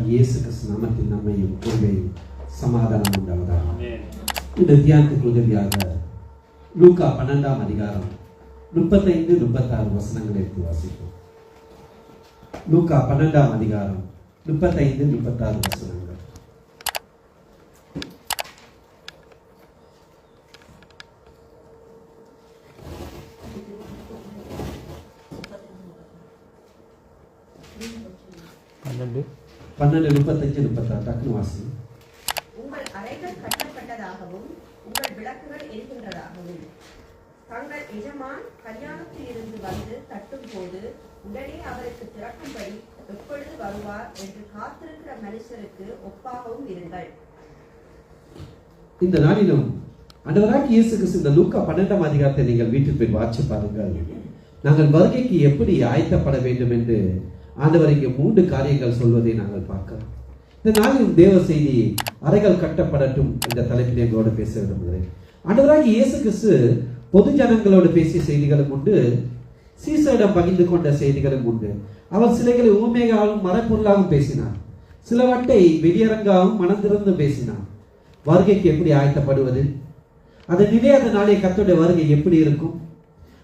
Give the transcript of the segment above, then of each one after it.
இயேசு கிறிஸ்து நாமத்தின் நன்மையும் கிருபையும் சமாதானம் உண்டாவதாக. இந்த தியானத்துக்கு உதவியாக லூக்கா 12ஆம் அதிகாரம் 35-36 வசனங்களை எடுத்து வாசிப்போம். லூக்கா 12ஆம் அதிகாரம் 35-36 வசனங்கள். பன்னெண்டு 35-36 டக்குனு வாசி. உங்கள் அறைகள் கட்டப்பட்டதாகவும் உங்கள் விளக்குகள் எரிகின்றதாகவும் தங்கள் எஜமான் கல்யாணத்தில் இருந்து வந்து தட்டும் போது உடனே அவருக்கு திறக்கும்படி எப்பொழுது வருவார் என்று காத்திருக்கிற மனுஷருக்கு ஒப்பாகவும் இருங்கள். இந்த நாளிலும் ஆண்டவராகிய இயேசு கிறிஸ்து இந்த லூக்கா 12ஆம் அதிகாரத்தை நீங்கள் வீட்டில் போய் வாட்சி பாருங்கள். நாங்கள் வருகைக்கு எப்படி ஆயத்தப்பட வேண்டும் என்று ஆண்டவர் இங்கே 3 காரியங்கள் சொல்வதை நாங்கள் பார்க்கிறோம். இந்த நாளில் தேவ செய்தி அறைகள் கட்டப்படட்டும் என்ற தலைப்பில் எங்களோடு பேச விரும்புகிறேன். ஆண்டவராகிய இயேசு கிறிஸ்து பொது ஜனங்களோடு பேசிய செய்திகளும் உண்டு, சீசரிடம் பகிர்ந்து கொண்ட செய்திகளும் உண்டு. அவர் சிலைகளை ஊமையாகவும் மரப்பொருளாகவும் பேசினார், சிலவற்றை வெளியரங்காகவும் மனம் திறந்து பேசினார். வருகைக்கு எப்படி ஆயத்தப்படுவது, அந்த நிலையாத நாளை கர்த்தருடைய வருகை எப்படி இருக்கும்,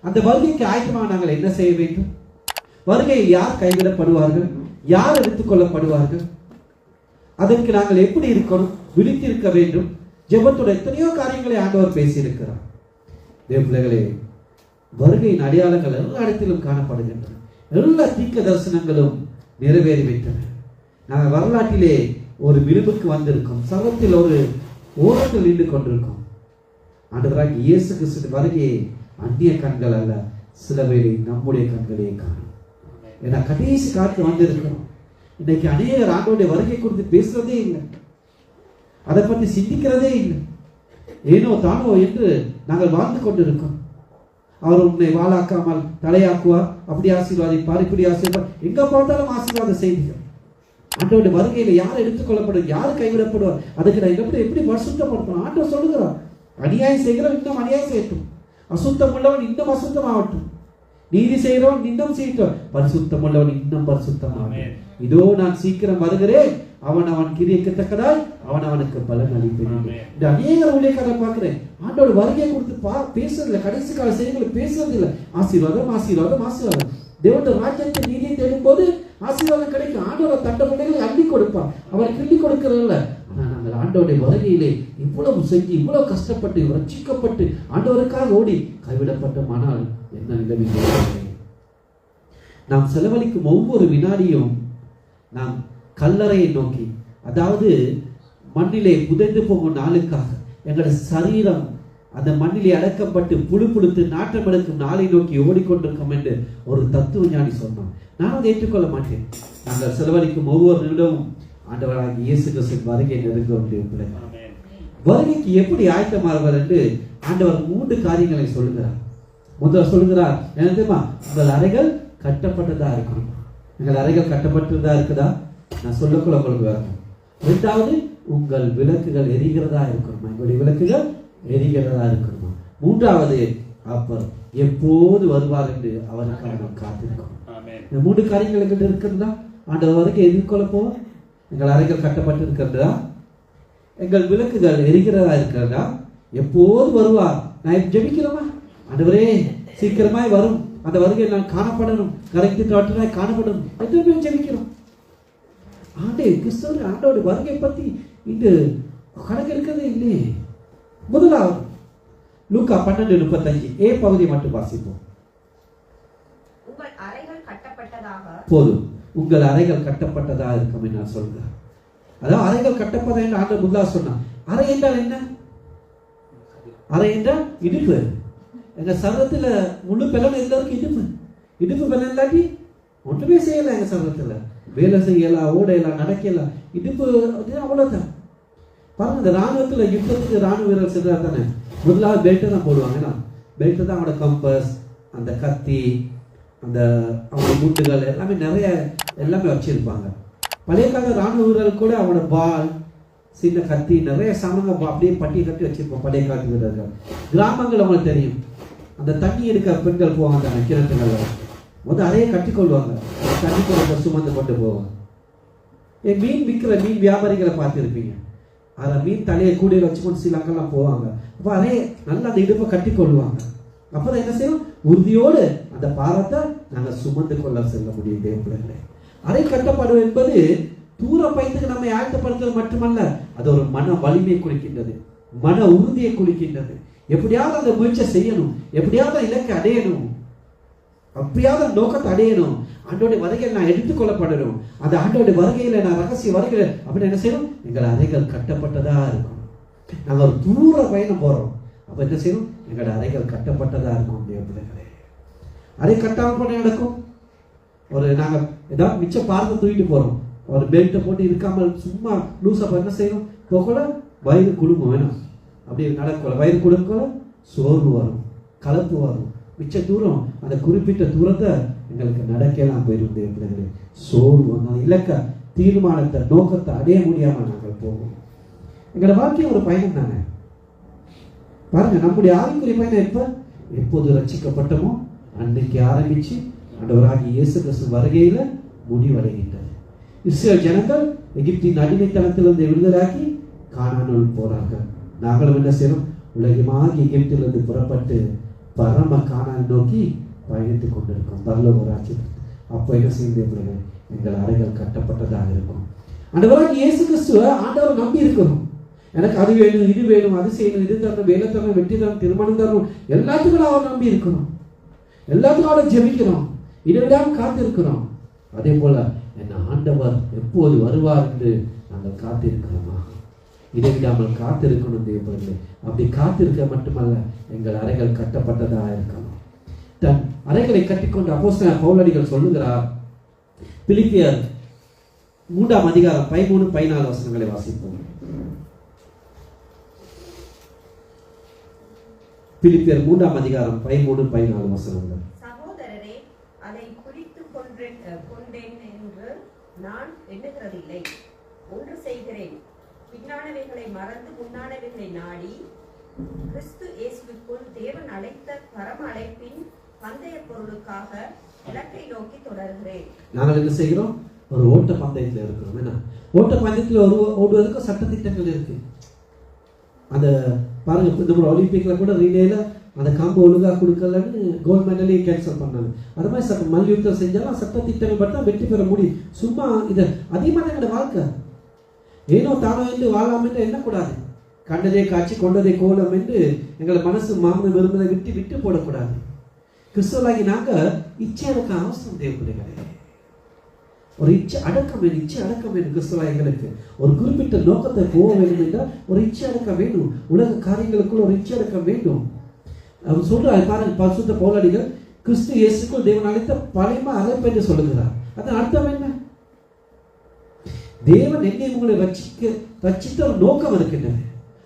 அந்த வருகைக்கு ஆயத்தமாக நாங்கள் என்ன செய்ய வேண்டும், வருகையில் யார் கைவிடப்படுவார்கள், யார் எடுத்துக் கொள்ளப்படுவார்கள், அதற்கு நாங்கள் எப்படி இருக்கணும், விழித்திருக்க வேண்டும். ஜெபத்தோட எத்தனையோ காரியங்களை ஆண்டவர் பேசியிருக்கிறார். தேவ பிள்ளைகளே, வருகையின் அடையாளங்கள் எல்லா இடத்திலும் காணப்படுகின்றன. எல்லா தீர்க்க தரிசனங்களும் நிறைவேறிவிட்டன. நாங்கள் வரலாற்றிலே ஒரு விளிம்புக்கு வந்திருக்கோம், சர்வத்தில் ஒரு ஓரத்தில் நின்று கொண்டிருக்கோம். ஆண்டவராகிய இயேசு கிறிஸ்து வருகையை அந்நிய கண்கள் அல்ல, சில பேரை நம்முடைய கண்களே காணும். ஏன்னா கடைசி காத்து வந்திருக்கிறோம். இன்னைக்கு அநேகர் ஆண்டவருடைய வருகை குறித்து பேசுறதே இல்லை, அதை பற்றி சிந்திக்கிறதே இல்லை. ஏனோ தானோ என்று நாங்கள் வாழ்ந்து கொண்டிருக்கோம். அவர் உன்னை வாழாக்காமல் தலையாக்குவார், அப்படி ஆசீர்வாதிப்பார், இப்படி ஆசீர்வார், எங்க பார்த்தாலும் ஆசீர்வாத செய்திகள். ஆண்டவருடைய வருகையில யார் எடுத்துக்கொள்ளப்படுவார், யார் கைவிடப்படுவார், அதுக்கு நான் எப்படி பரிசுத்தப்படுத்தணும். ஆண்டவர் சொல்லுகிறார், அநியாயம் செய்கிறவன் இன்னும் அநியாயம் செய்யட்டும், அசுத்தம் உள்ளவன் இன்னும் அசுத்தமாகட்டும், நீதி செய்கிறவன் இன்னும் செய்யட்டும், பரிசுத்தம் உள்ளவன் இன்னும் பரிசுத்தமாகட்டும். இதோ நான் சீக்கிரம் வருகிறேன், அவன் கிரியக்கத்தக்கதாய் அவனுக்கு பலன் அளிப்பேன். இந்த அநேக ஊழியக்காரரை பார்க்கிறேன், ஆண்டோட வருகையை கொடுத்து பேசுறதில்லை, கடைசி கால செய்திகளை பேசுறதில்லை. ஆசீர்வாதம் ஆசீர்வாதம் ஆசீர்வாதம். தேவனுடைய ராஜ்யத்தை நீதியை தேடும் போது ஆசீர்வாதம் கிடைக்கும். ஆண்டோட தண்ட பிள்ளைகளை அள்ளி கொடுப்பார், அவர் கிள்ளி கொடுக்கிறதில்ல. ஆனா நாங்கள் ஆண்டோடைய வருகையிலே இவ்வளவு செஞ்சு இவ்வளவு கஷ்டப்பட்டு ரட்சிக்கப்பட்டு ஆண்டவருக்காக ஓடி கைவிடப்பட்டோமானால் என்ன நிலைமை? நாம் செலவழிக்கும் ஒவ்வொரு வினாடியும் நாம் கல்லறையை நோக்கி, அதாவது மண்ணிலே புதைந்து போகும் நாளுக்காக எங்களுடைய சரீரம் அந்த மண்ணிலே அடக்கப்பட்டு புழு புழுத்து நாட்டம் எடுக்கும் நாளை நோக்கி ஓடிக்கொண்டிருக்கோம் என்று ஒரு தத்துவ ஞானி சொன்னான். நான் அதை ஏற்றுக்கொள்ள மாட்டேன். நாங்கள் செலவழிக்கும் ஒவ்வொரு நிமிடமும் ஆண்டவராகிய இயேசு கிறிஸ்துவின் வருகை நெருங்க. வருகைக்கு எப்படி ஆயத்தமாகுவார் என்று ஆண்டவர் 3 காரியங்களை சொல்லுகிறார். முதல்ல சொல்லுகிறார் என்ன தெரியுமா? உங்கள் அறைகள் கட்டப்பட்டதா இருக்கணும். எங்கள் அறைகள் கட்டப்பட்டதா இருக்குதா? நான் சொல்லக்குள்ள உங்களுக்கு வரணும். 2வது, உங்கள் விளக்குகள் எரிகிறதா இருக்கணுமா? எங்களுடைய விளக்குகள் எரிகிறதா இருக்கணுமா? 3வது, அப்பர் எப்போது வருவார் என்று அவருக்காக நாம் காத்திருக்கணும். இந்த 3 காரியங்கள் எங்கிட்ட இருக்கிறதா? ஆண்டவர் வரைக்கும் எதிர்கொள்ள போவோம். எங்கள் அறைகள் கட்டப்பட்டு இருக்கிறதா? எங்கள் விளக்குகள் எரிகிறதா இருக்கிறதா? எப்போது வருவார்? நான் ஜெபிக்கிறோமா? ஆண்டவரே சீக்கிரமாய் வரும், அந்த வருகையில் நான் காணப்படணும், கரைத்து காட்டுறாய் காணப்படணும் எத்தனை பேர் ஜெபிக்கிறோம்? கிறிஸ்தவர்கள் ஆண்டோட வருகை பத்தி இன்று கணக்கு இருக்கிறதே இல்லையே. முதலாவது லூக்கா 12:35 ஏ பகுதி மட்டும் வாசிப்போம். உங்கள் அறைகள் கட்டப்பட்டதாக போதும், உங்கள் அறைகள் கட்டப்பட்டதா இருக்கும் என்று நான் சொல்கிறேன். அதாவது அறைகள் கட்டப்பட்டதா என்று ஆண்டவர் முதலாவது சொன்னார். அறை என்றால் என்ன? அறை என்றால் இடுப்பு. எங்க சர்வத்துல முழு பலன் எல்லாருக்கும் இடுப்பு. இடுப்பு பலன் இல்லாட்டி ஒன்றுமே செய்யலாம். எங்க சர்வத்துல வேலை செய்யலாம், ஓடையலாம், நடக்கலாம். இடுப்பு அவ்வளவுதான். பாருங்க, இந்த ராணுவத்துல யுத்தத்துக்கு ராணுவ வீரர் சென்றார் தானே, முதலாவது பெல்ட் தான் போடுவாங்க. பெல்ட் தான் அவனோட கம்பஸ், அந்த கத்தி, அந்த அவங்க முட்டுகள் எல்லாமே நிறைய எல்லாமே வச்சிருப்பாங்க. பழைய கால ராணுவ வீரர்கள் கூட அவனோட பால், சின்ன கத்தி, நிறைய சாமான்கள் அப்படியே பட்டி கட்டி வச்சிருப்போம் பழைய காலத்து வீரர்கள். கிராமங்கள் அவங்களுக்கு தெரியும், அந்த தண்ணி எடுக்க பெண்கள் போவாங்க அந்த கிணத்துகள், முதல் அதையே கட்டிக்கொள்வாங்க, தண்ணி கொண்டு சுமந்து கொண்டு போவாங்க. மீன் விற்கிற மீன் வியாபாரிகளை பார்த்துருப்பீங்க, அதை மீன் தலையை கூடையில் வச்சுக்கொண்டு சிலங்கெல்லாம் போவாங்க. அப்போ அதே நல்லா அந்த இடுப்பை கட்டி கொள்வாங்க. அப்போதான் என்ன செய்யும், உறுதியோடு அந்த பாரத்தை நாங்கள் சுமந்து கொள்ள செல்ல முடியும். தேவப்பிள்ளைகளே, அரை கட்டப்படும் என்பது தூர பயத்துக்கு நம்மை ஆயத்தப்படுத்துவது மட்டுமல்ல, அது ஒரு மன வலிமையை குறிக்கின்றது, மன உறுதியை குறிக்கின்றது. எப்படியாவது அந்த முயற்சியை செய்யணும், எப்படியாவது இலக்கை அடையணும், அப்படியாவது அந்த நோக்கத்தை அடையணும். ஆண்டோடைய வருகையில் நான் எடுத்துக்கொள்ளப்படணும், அந்த ஆண்டோடைய வருகையில நான் ரகசிய வருகையில அப்படின்னு என்ன செய்யணும், எங்கள் அறைகள் கட்டப்பட்டதா இருக்கணும். நாங்கள் ஒரு தூர பயணம் போறோம், அப்ப என்ன செய்யணும், எங்களோட அறைகள் கட்டப்பட்டதா இருக்கும். பிள்ளைகளே, அறை கட்டாமல் பண்ண நடக்கும். ஒரு நாங்கள் ஏதாவது மிச்ச பார்த்து தூக்கிட்டு போறோம், ஒரு பெல்ட்டை போட்டு இருக்காமல் சும்மா லூஸா என்ன செய்யணும், போகல வயிறு குடும்பம் வேணும், அப்படி நடக்கல வயிறு குடும்பம், சோர்வு வரும், கலப்பு வரும். மிச்ச தூரம் அந்த குறிப்பிட்ட தூரத்தை எங்களுக்கு நடக்கலாம் போயிருந்தேன் பிள்ளைகளே. சோர்வு வந்தால் இலக்க தீர்மானத்தை நோக்கத்தை அடைய முடியாம நாங்கள் போவோம். எங்களோட வாழ்க்கை ஒரு பயணம் தானே. பாருங்க, நம்முடைய ஆவிக்குரிய பயணம் எப்போது ரட்சிக்கப்பட்டமோ அன்னைக்கு ஆரம்பிச்சு ஆண்டவராகிய இயேசு கிறிஸ்து வருகையில முடிவடைகின்றது. இஸ்ரேல் ஜனங்கள் எகிப்தின் அடிமைத்தனத்திலிருந்து விடுதலாக்கி கானானுள் போறார்கள். நாங்களும் என்ன செய்யணும், உலகமாகி எகிப்திலிருந்து புறப்பட்டு பரம கானானை நோக்கி பயணித்துக் கொண்டிருக்கோம், பரலோக ராஜ்யம். அப்போ என்ன செய்ய, எங்கள் அறைகள் கட்டப்பட்டதாக இருக்கும். ஆண்டவராகிய இயேசு கிறிஸ்துவ ஆண்டவர் நம்பி இருக்கணும். எனக்கு அது வேணும், இது வேணும், அது செய்யணும், இது தரணும், வேலை தரணும், வெற்றி தரணும், திருமணம் தரணும், எல்லாத்துக்கும் அவர் நம்பி இருக்கணும், எல்லாத்துக்கும் அவரை ஜெபிக்கிறோம், இடைவிடாமல் காத்திருக்கிறோம். அதே போல என் ஆண்டவர் எப்போது வருவார் என்று நாங்கள் காத்திருக்கிறோமா? இடைவிடாமல் காத்திருக்கணும் தேவர்களே. அப்படி காத்திருக்க மட்டுமல்ல, எங்கள் அறைகள் கட்டப்பட்டதாக இருக்கணும். தன் அறைகளை கட்டிக்கொண்டு அப்போஸ்தலனாகிய பவுலடிகள் சொல்லுகிறார். பிலிப்பியர் 3ஆம் அதிகாரம் 13-14 வசனங்களை வாசிப்போம். பிலிப்பியர் 3ஆம் அதிகாரம் 13-14 வசனங்கள். சகோதரரே, அதை குறித்து கொண்டேன் என்று நான் எண்ணுகிறதில்லை. ஒன்று செய்கிறேன், பின்னானவைகளை மறந்து முன்னானவைகளை நாடி கிறிஸ்து இயேசுவுக்குள் தேவன் அழைத்த பரம அழைப்பின் பந்தய பொருளுக்காக இலக்கை நோக்கி தொடர்கிறேன். நாங்கள் என்ன செய்கிறோம், ஒரு ஓட்ட பந்தயத்தில் இருக்கிறோம். என்ன ஓட்ட பந்தயத்தில் ஓடுவதற்கு சட்டத்திட்டங்கள் இருக்கு. அந்த பாருங்க, நம்ம ஒலிம்பிக்ல கூட ரீலேல அந்த காம்பு ஒழுங்கா கொடுக்கலன்னு கோல்டு மெடலே கேன்சல் பண்ணாங்க. அது மாதிரி மல்யுத்தம் செஞ்சாலும் சட்டத்திட்டங்கள் பற்றி வெற்றி பெற முடியும். சும்மா இதை அதிகமாக எங்களோட வாழ்க்கை ஏனோ தானோ என்று வாழாம் என்று எண்ணக்கூடாது. கண்டதே காட்சி கொண்டதே கோலம் என்று எங்களை மனசு மாமன விரும்பதை விட்டு விட்டு போடக்கூடாது. கிறிஸ்தவர்களாகி நாங்க இச்சை அடக்க அவசியம் தேவைப்படுகிறது. ஒரு இச்சை அடக்கம் வேணும், இச்சை அடக்கம் வேணும். கிறிஸ்தவர்களாக எங்களுக்கு ஒரு குறிப்பிட்ட நோக்கத்தை போக வேண்டும் என்றால் ஒரு இச்சை அடக்கம் வேணும். உலக காரியங்களுக்குள்ள ஒரு இச்சை அடக்கம் வேண்டும். அவர் சொல்றாரு பாருங்க, பரிசுத்த பவுலடிகள் கிறிஸ்து இயேசுக்குள் தேவன் அழைத்த பழைய அழைப்பு என்று சொல்லுகிறார். அதன் அர்த்தம் என்ன? தேவன் என்னை உங்களை ரட்சித்த ஒரு நோக்கம் இருக்கின்றது.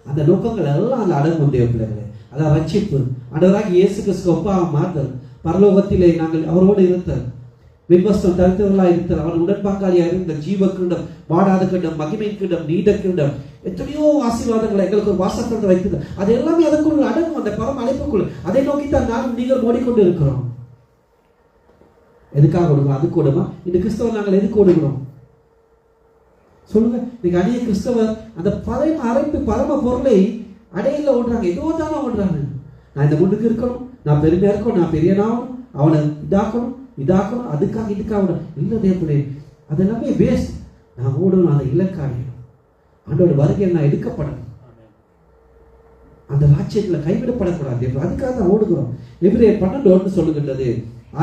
அந்த நோக்கங்கள் எல்லாம் அந்த அடங்கும் தேவ பிள்ளைகளே. அதான் ரட்சிப்பு, ஆண்டவராகிய இயேசு கிறிஸ்து ஒப்பாக மாறுதல், பரலோகத்திலே நாங்கள் அவரோடு இருத்தல், விபஸ்தம் தரித்தவர்களாக இருத்தல், அவர் உடன்பாக்காளியாக இருந்த ஜீவ கிரீடம், வாடாத கிரீடம், மகிமை கிரீடம், நீட கிரீடம், எத்தனையோ ஆசீர்வாதங்களை எங்களுக்கு ஒரு வாசகத்தை வைத்தது. அது எல்லாமே அதற்குள்ள அடங்கும், அந்த பரம அழைப்புக்குள். அதை நோக்கித்தான் நானும் நீங்கள் ஓடிக்கொண்டு இருக்கிறோம். எதுக்காக ஓடுகிறோம்? அதுக்கு ஓடுமா? இந்த கிறிஸ்தவர் நாங்கள் எதுக்கு ஓடுகிறோம் சொல்லுங்க? நீங்க அடைய கிறிஸ்தவர் அந்த பரம அழைப்பு பரம பொருளை அடையில ஓடுறாங்க, ஏதோ தானே ஓடுறாங்க. நான் இந்த முன்னுக்கு இருக்கணும், நான் பெருமையா இருக்கணும், நான் பெரியனாகணும், அவனை இதாக்கணும், அதுக்காக இதுக்காக இல்லை தேவனே, அது எல்லாமே வேஸ்ட். நான் ஓடணும், அதை இலக்காடியணும், ஆண்டோட வருகையில் நான் எடுக்கப்படணும், அந்த ராஜ்யத்தில் கைவிடப்படக்கூடாது. அதுக்காக தான் ஓடுகிறோம். எபிரேயர் 12:1 சொல்லுகின்றது,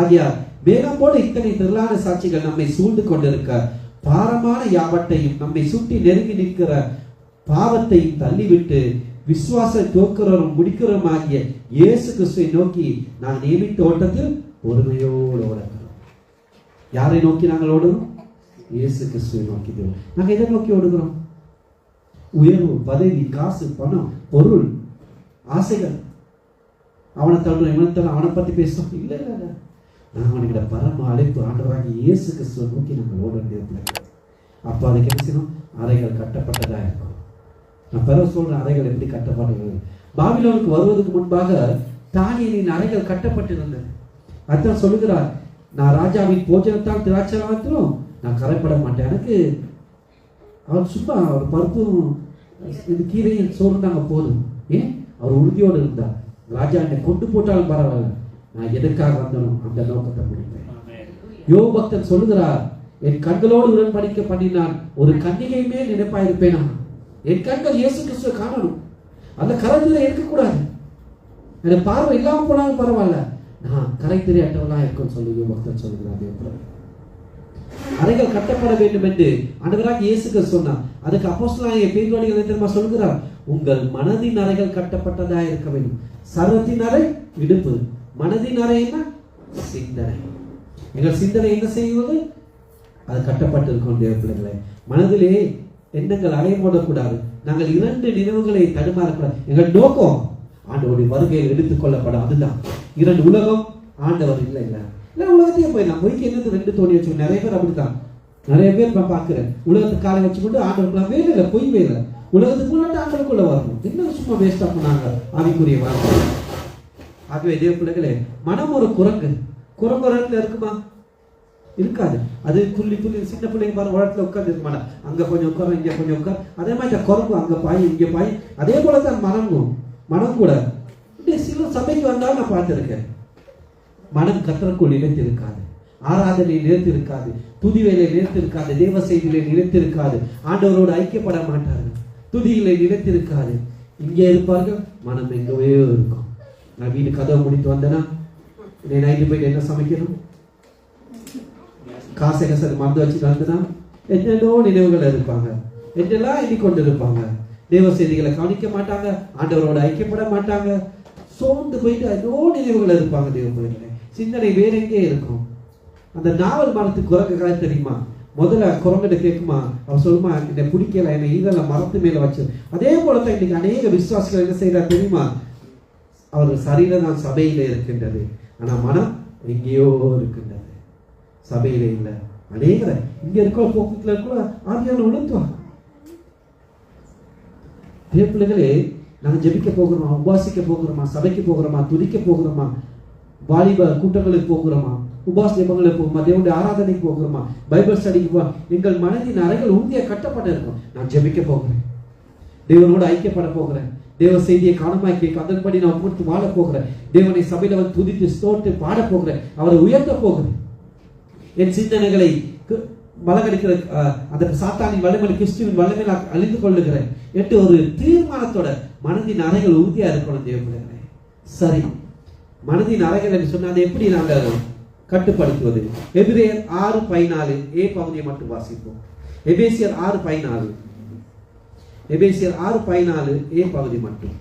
ஆகியார் மேகம் போல இத்தனை திரளான சாட்சிகள் நம்மை சூழ்ந்து கொண்டிருக்க பாரமான யாவட்டையும் நம்மை சுட்டி நெருங்கி நிற்கிற பாவத்தையும் தள்ளிவிட்டு விசுவாச தோக்கிறவரும் முடிக்கிறவரும் ஆகிய இயேசு கிறிஸ்துவை நோக்கி நான் நியமித்த ஓட்டத்தில் பொறுமையோடு ஓடுகிறோம். யாரை நோக்கி நாங்கள் ஓடுகிறோம்? இயேசு கிறிஸ்துவை நோக்கி. நாங்கள் எதை நோக்கி ஓடுகிறோம்? உயர்வு, பதவி, காசு, பணம், பொருள், ஆசைகள், அவனை தள்ளுறோம், இவனை தள்ளுறோம், அவனை பத்தி பேசுறோம். இல்லை இல்லை இல்லை, நான் அவனுக்கிட்ட பரம அழைப்பு ஆண்டவராக இயேசு கிறிஸ்துவை நோக்கி நாங்கள் ஓட வேண்டிய. அப்போ அதுக்கு என்ன செய்யணும்? அறைகள் கட்டப்பட்டதா இருக்கும். நான் பிறகு சொல்றேன் அறைகள் எப்படி கட்டப்படுகிறது. பாபிலோனுக்கு வருவதற்கு முன்பாக தானியேலின் அறைகள் கட்டப்பட்டிருந்தது. அதான் சொல்லுகிறார், நான் ராஜாவின் போஜனத்தால் திராட்சரசத்திலும் நான் கரைப்பட மாட்டேன். எனக்கு அவர் சும்மா அவர் பருப்பும் இது கீரையும் சோறுந்தாங்க போதும். ஏன்? அவர் உறுதியோடு இருந்தார். ராஜா என்னை கொண்டு போட்டாலும் பரவாயில்ல, நான் எதற்காக வந்தனும் அந்த நோக்கத்தை முடிப்பேன். யோபு பக்தன் சொல்லுகிறார், என் கண்களோடு உடன்படிக்க பண்ணினான், ஒரு கன்னிகை மேல் நினைப்பாயிருப்பேனா. என் கண்கள் இயேசு கிறிஸ்துவை காணணும், அந்த கரத்தில் இருக்கக்கூடாது. எனக்கு பார்வை இல்லாமல் போனாலும் பரவாயில்ல, நான் கரை தெரியாட்டவளா இருக்கும் சொல்லி யோபு பக்தன் சொல்லுகிறார். அறைகள் கட்டப்பட வேண்டும் என்று ஆண்டவராகிய இயேசு கிறிஸ்து சொன்னார். அதுக்கு அப்போஸ்தலனாகிய பேதுரு தெரியுமா சொல்கிறார், உங்கள் மனதின் அறைகள் கட்டப்பட்டதா இருக்க வேண்டும். சர்வத்தின் அறை இடுப்பு, மனதின் அறை என்ன? சிந்தனை. எங்கள் சிந்தனை என்ன செய்வது? அது கட்டப்பட்டிருக்கும் தேவ பிள்ளைகளே. மனதிலே எண்ணங்கள் அலை போடக்கூடாது. நாங்கள் 2 நினைவுகளை தடுமாறக்கூடாது. எங்கள் நோக்கம் ஆண்டவருடைய வருகையில் எடுத்துக் கொள்ளப்படும். அதுதான் 2 உலகம், ஆண்டவர் இல்லை இல்லை இல்லை உலகத்தையே போய் நான் பொய்க்கு என்னது 2 தோணி வச்சு நிறைய பேர் அப்படித்தான். நிறைய பேர் நான் பார்க்கிறேன், உலகத்துக்கு காலை வச்சுக்கொண்டு ஆண்டவருக்குள்ள வேலை இல்லை, பொய் வேலை. உலகத்துக்கு முன்னாடி ஆண்டவருக்குள்ள வரணும். என்ன சும்மா வேஸ்டா பண்ணாங்க ஆவிக்குரிய வாழ்க்கை. ஆகவே தேவ பிள்ளைகளே, மனம் ஒரு குரங்கு. குரங்கு ஒரு இடத்துல இருக்குமா? இருக்காது. அது புள்ளி புள்ளி சின்ன பிள்ளைங்க பாரு உலகத்துல உட்கார்ந்து இருக்க மாட்டா, அங்க கொஞ்சம் உட்கார இங்க கொஞ்சம் உட்கார். அதே மாதிரி குரங்கு அங்க பாய் இங்க பாய். அதே போலதான் மனம் கூட. சில சபைக்கு வந்தாலும் நான் பார்த்திருக்கேன், மனம் கத்தருக்குள் நிலைத்திருக்காது, ஆராதனை நிலைத்திருக்காது, துதி வேலை நிலைத்திருக்காது, தேவ செய்திகளை நிலைத்திருக்காது, ஆண்டவரோடு ஐக்கியப்பட மாட்டார்கள், துதிகளை நிலைத்திருக்காது. இங்கே இருப்பார்கள், மனம் எங்கவே இருக்கும். நான் வீடு கதவை முடித்து வந்தேன்னா நைட்டு போயிட்டு என்ன சமைக்கணும், காசை கசை மறந்து வச்சுட்டு வந்தேன்னா என்னென்னோ நினைவுகள் இருப்பாங்க, என்னெல்லாம் எண்ணிக்கொண்டு இருப்பாங்க. தேவ செய்திகளை கவனிக்க மாட்டாங்க, ஆண்டவரோட ஐக்கியப்பட மாட்டாங்க, சோர்ந்து போயிட்டு என்னோ நினைவுகள் இருப்பாங்க. தேவ பிள்ளைகளே, சிந்தனை வேற எங்கே இருக்கும். அந்த நாவல் மரத்துக்கு குரங்கு காய தெரியுமா? முதல்ல குரங்கிட்ட கேட்குமா, அவர் சொல்லுமா, என்னை பிடிக்கல, என்னை இதெல்லாம் மரத்து மேல வச்சு. அதே போலதான் இன்னைக்கு அநேக விசுவாசிகள் என்ன செய்யறாரு தெரியுமா? அவர் சரீரம் தான் சபையில இருக்கின்றது, ஆனா மனம் எங்கேயோ இருக்கின்றது, சபையில இல்லை. அநேகரை இங்க இருக்கிற போக்குல கூட ஆதியான உணர்த்துவாங்க. தேவ பிள்ளைகளே, நாங்க ஜெபிக்க போகிறோமா, உபாசிக்க போகிறோமா, சபைக்கு போகிறோமா, துதிக்க போகிறோமா, வாலிப கூட்டங்களுக்கு போகிறோமா, உபாச ஜெபங்களுக்கு போகிறோமா, தேவனுடைய ஆராதனைக்கு போகிறோமா, பைபிள் ஸ்டடிக்கு போகிறோம். எங்கள் மனதின் அறைகள் உறுதியாக கட்டப்பட்டு இருக்கும். நான் ஜெபிக்க போகிறேன், தேவனோடு ஐக்கியப்பட போகிறேன், தேவ செய்தியை காணமாய் கேட்க அதன்படி நான் கொடுத்து வாழ போகிறேன், தேவனை சபையில வந்து துதித்து ஸ்தோத்திரித்து பாட போகிறேன், அவரை உயர்த்த போகிறேன். என் சிந்தனைகளை வளர்க்கிற அந்த சாத்தானின் வல்லமையில் கிறிஸ்துவின் வல்லமையில் அழிந்து கொள்ளுகிறேன் என்று ஒரு தீர்மானத்தோட மனதின் அறைகள் உறுதியா இருக்கணும். தேவ பிள்ளைகளே, சரி, மனதின் அறைகள் என்று சொன்னால் அதை எப்படி நாங்கள் கட்டுப்படுத்துவது? எபிரேயர் 6:14 ஏ பகுதியை மட்டும் வாசிப்போம். எபேசியர் 6:14 எபேசியர் 6:14 ஏ பகுதி மட்டும்.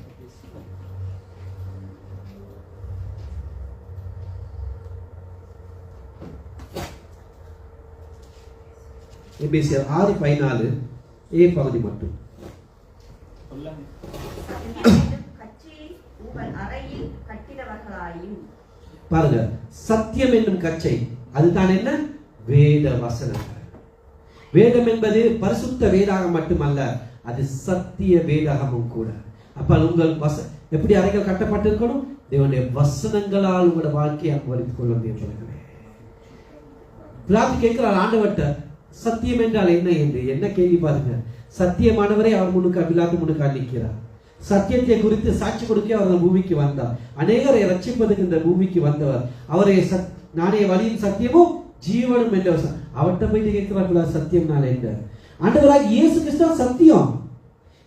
எபேசியர் 6:14 ஏ பகுதி மட்டும். பாருங்க, சத்தியம் என்னும் கச்சை, அதுதான் என்ன? வேத வசனங்கள். வேதம் என்பது பரிசுத்த வேதாகம் மட்டுமல்ல, அது சத்திய வேதாகமும் கூட. அப்ப உங்கள் எப்படி அறைகள் கட்டப்பட்டிருக்கணும்? தேவனுடைய வசனங்களால் உங்களோட வாழ்க்கையை அனுபவித்துக் கொள்ள. பிலாத்து கேட்கிறார் ஆண்டவர்கிட்ட, சத்தியம் என்றால் என்ன என்று. என்ன கேள்வி பாருங்க. சத்தியமானவரை அவர் முன்னுக்கு பிலாத்து முன்னுக்கு நிற்கிறார். சத்தியத்தை குறித்து சாட்சி கொடுக்க அவர் பூமிக்கு வந்தார். அநேகரை ரட்சிப்பதற்கு இந்த பூமிக்கு வந்தவர். அவரை நானே வழியும் சத்தியமும் ஜீவனும் என்றவர். அவர்கிட்ட போயிட்டு கேட்கிறார், சத்தியம்னால என்ன? ஆண்டவராகிய இயேசு கிறிஸ்து சத்தியம்.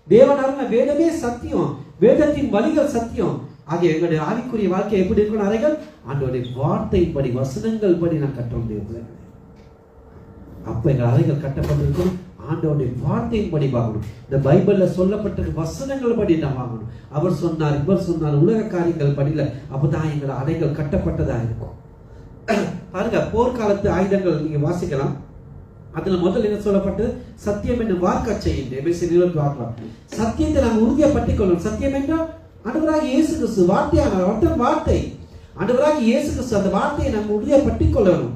தேவனான வேதமே சத்தியம், வேதத்தின் வழிகள் சத்தியம். ஆகிய எங்களுடைய ஆவிக்குரிய வாழ்க்கை எப்படி இருக்கணும்? அறைகள் ஆண்டவருடைய வார்த்தை படி, வசனங்கள் படி நான் கட்டணும். தேவ அப்ப எங்கள் அறைகள் கட்டப்பட்டிருக்கும் ஆண்டவருடைய வார்த்தையின் படி வாங்கணும். இந்த பைபிள்ல சொல்லப்பட்ட வசனங்கள் படி நான் வாங்கணும். அவர் சொன்னார், இவர் சொன்னார், உலக காரியங்கள் படியில. அப்பதான் எங்கள் அறைகள் கட்டப்பட்டதா இருக்கும். பாருங்க, போர்க்காலத்து ஆயுதங்கள் நீங்க வாசிக்கலாம். அதுல முதல் என்ன சொல்லப்பட்டது? சத்தியம் என்னும் வார்க்கச்சை என்று எபேசியர் 2 பார்க்கலாம். சத்தியத்தை நாங்கள் உறுதியா பற்றிக் கொள்ளணும். சத்தியம் என்றால் ஆண்டவராகிய இயேசு கிறிஸ்து வார்த்தையானவர், வார்த்தை. ஆண்டவராகிய இயேசு கிறிஸ்து அந்த வார்த்தையை நம்ம உறுதியை பற்றிக் கொள்ளணும்.